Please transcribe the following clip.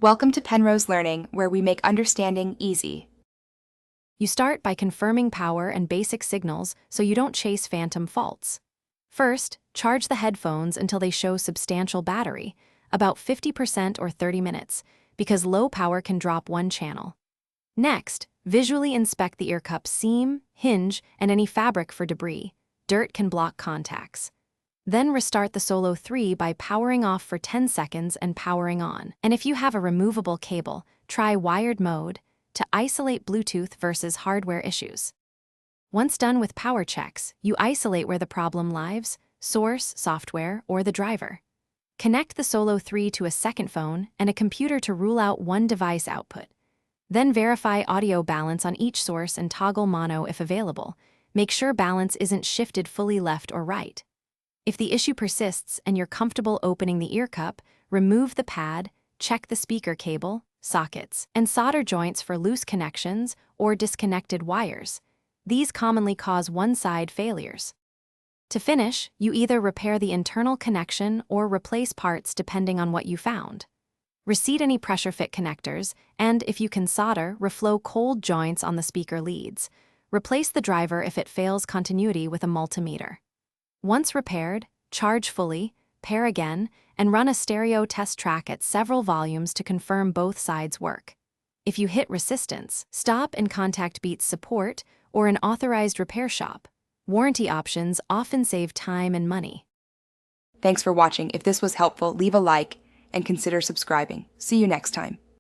Welcome to Penrose Learning, where we make understanding easy. You start by confirming power and basic signals so you don't chase phantom faults. First, charge the headphones until they show substantial battery, about 50% or 30 minutes, because low power can drop one channel. Next, visually inspect the ear cup seam, hinge, and any fabric for debris. Dirt can block contacts. Then restart the Solo 3 by powering off for 10 seconds and powering on. And if you have a removable cable, try wired mode to isolate Bluetooth versus hardware issues. Once done with power checks, you isolate where the problem lies, source, software, or the driver. Connect the Solo 3 to a second phone and a computer to rule out one device output. Then verify audio balance on each source and toggle mono if available. Make sure balance isn't shifted fully left or right. If the issue persists and you're comfortable opening the ear cup, remove the pad, check the speaker cable, sockets, and solder joints for loose connections or disconnected wires. These commonly cause one-side failures. To finish, you either repair the internal connection or replace parts depending on what you found. Reseat any pressure fit connectors, and if you can solder, reflow cold joints on the speaker leads. Replace the driver if it fails continuity with a multimeter. Once repaired, charge fully, pair again, and run a stereo test track at several volumes to confirm both sides work. If you hit resistance, stop and contact Beats support or an authorized repair shop. Warranty options often save time and money. Thanks for watching. If this was helpful, leave a like and consider subscribing. See you next time.